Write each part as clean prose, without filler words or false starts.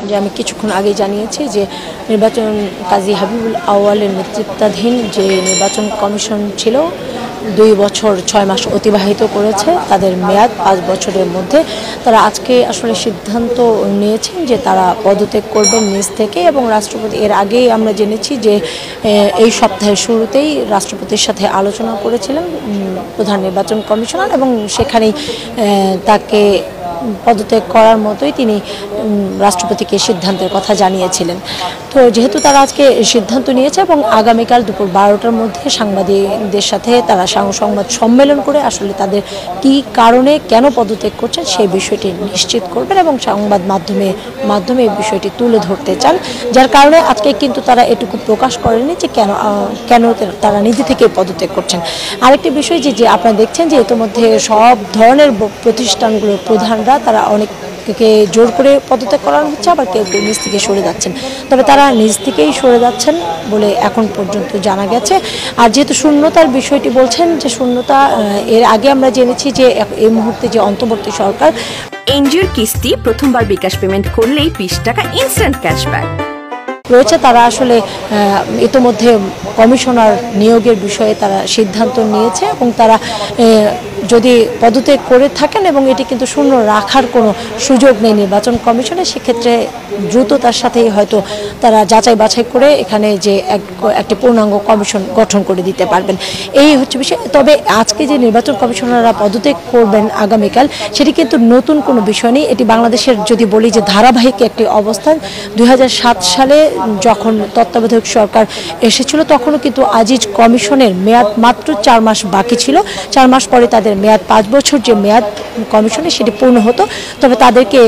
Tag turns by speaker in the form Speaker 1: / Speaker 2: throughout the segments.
Speaker 1: যে আমি কিছুক্ষণ আগে জানিয়েছি যে নির্বাচন কাজী হাবিবুল আউয়ালের নেতৃত্বাধীন যে নির্বাচন কমিশন ছিল 2 বছর 6 মাস অতিবাহিত করেছে, তাদের মেয়াদ 5 বছরের মধ্যে। তারা আজকে আসলে সিদ্ধান্ত নিয়েছেন যে তারা পদত্যাগ করবেন নিজ থেকে, এবং রাষ্ট্রপতি এর আগেই আমরা জেনেছি যে এই সপ্তাহের শুরুতেই রাষ্ট্রপতির সাথে আলোচনা করেছিলেন প্রধান নির্বাচন কমিশনার, এবং সেখানেই তাকে পদত্যাগ করার মতোই তিনি রাষ্ট্রপতিকে সিদ্ধান্তের কথা জানিয়েছিলেন। তো যেহেতু তারা আজকে সিদ্ধান্ত নিয়েছে এবং আগামীকাল দুপুর 12টার মধ্যে সাংবাদিকদের সাথে তারা সংবাদ সম্মেলন করে আসলে তাদের কি কারণে কেন পদত্যাগ করছেন সেই বিষয়টি নিশ্চিত করবেন এবং সংবাদ মাধ্যমে এই বিষয়টি তুলে ধরতে চান, যার কারণে আজকে কিন্তু তারা এটুকু প্রকাশ করেনি যে কেন তারা নিজে থেকে পদত্যাগ করছেন। আরেকটি বিষয় যে আপনারা দেখছেন যে ইতিমধ্যে সব ধরনের প্রতিষ্ঠানগুলোর প্রধানরা তারা অনেককে জোর করে পদত্যাগ করানো হচ্ছে, আবার কেউ নিজ থেকে সরে যাচ্ছেন। তবে তারা নিজ থেকেই সরে যাচ্ছেন বলে এখন পর্যন্ত জানা গেছে। আর যেহেতু শূন্যতার বিষয়টি বলছেন, যে শূন্যতা এর আগে আমরা জেনেছি যে এই মুহূর্তে যে অন্তর্বর্তী সরকার
Speaker 2: এনজিওর কিস্তি প্রথমবার বিকাশ পেমেন্ট করলেই 20 টাকা ইনস্ট্যান্ট ক্যাশব্যাক
Speaker 1: রয়েছে, তারা আসলে ইতিমধ্যে কমিশনার নিয়োগের বিষয়ে তারা সিদ্ধান্ত নিয়েছে এবং তারা যদি পদত্যাগ করে থাকেন এবং এটি কিন্তু শূন্য রাখার কোনো সুযোগ নেই নির্বাচন কমিশনে, সেক্ষেত্রে দ্রুততার সাথেই হয়তো তারা যাচাই বাছাই করে এখানে যে একটি পূর্ণাঙ্গ কমিশন গঠন করে দিতে পারবেন, এই হচ্ছে বিষয়। তবে আজকে যে নির্বাচন কমিশনাররা পদত্যাগ করবেন আগামীকাল, সেটি কিন্তু নতুন কোনো বিষয় নেই। এটি বাংলাদেশের যদি বলি যে ধারাবাহিক একটি অবস্থান। 2007 সালে যখন তত্ত্বাবধায়ক সরকার এসেছিল তখনও কিন্তু আজিজ কমিশনের মেয়াদ মাত্র 4 মাস বাকি ছিল। 4 মাস পরে তাদের মেয়াদ 5 বছর যে মেয়াদ কমিশনে সেটি পূর্ণ হতো, তবে তাদেরকে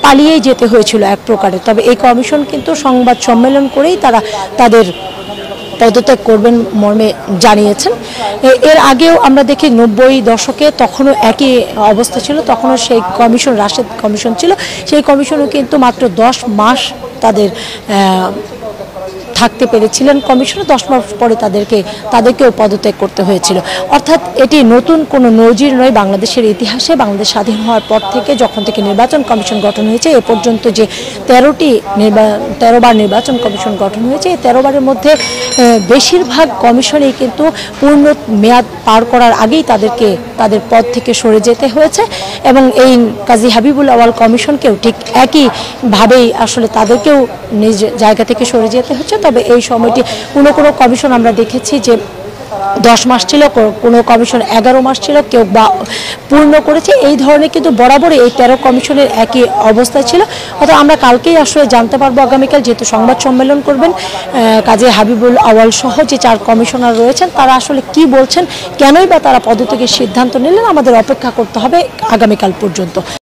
Speaker 1: পালিয়ে যেতে হয়েছিল এক প্রকারে। তবে এই কমিশন কিন্তু সংবাদ সম্মেলন করেই তারা তাদের পদত্যাগ করবেন মর্মে জানিয়েছেন। এর আগেও আমরা দেখি 90 দশকে তখনও একই অবস্থা ছিল, তখনও সেই কমিশন রাশেদ কমিশন ছিল, সেই কমিশনও কিন্তু মাত্র 10 মাস তাদের থাকতে পেরেছিলেন কমিশনে, 10 মাস পরে তাদেরকেও পদত্যাগ করতে হয়েছিল। অর্থাৎ এটি নতুন কোনো নজির নয় বাংলাদেশের ইতিহাসে। বাংলাদেশ স্বাধীন হওয়ার পর থেকে যখন থেকে নির্বাচন কমিশন গঠন হয়েছে এ পর্যন্ত যে 13 বার নির্বাচন কমিশন গঠন হয়েছে, এই 13 বারের মধ্যে বেশিরভাগ কমিশনেই কিন্তু পূর্ণ মেয়াদ পার করার আগেই তাদেরকে তাদের পদ থেকে সরে যেতে হয়েছে, এবং এই কাজী হাবিবুল আউয়াল কমিশনকেও ঠিক একইভাবেই আসলে তাদেরকেও নিজ জায়গা থেকে সরে যেতে হচ্ছে। তবে এই সময়টি কোনো কমিশন আমরা দেখেছি যে 10 মাস ছিল, কোনো কমিশন 11 মাস ছিল, কেউ বা পূর্ণ করেছে। এই ধরনের কিন্তু বরাবরই এই 13 কমিশনের একই অবস্থা ছিল। অর্থাৎ আমরা কালকেই আসলে জানতে পারবো আগামীকাল, যেহেতু সংবাদ সম্মেলন করবেন কাজী হাবিবুল আউয়াল সহ যে 4 কমিশনার রয়েছেন, তারা আসলে কি বলছেন, কেনই বা তারা পদত্যাগের সিদ্ধান্ত নিলেন, আমাদের অপেক্ষা করতে হবে আগামীকাল পর্যন্ত।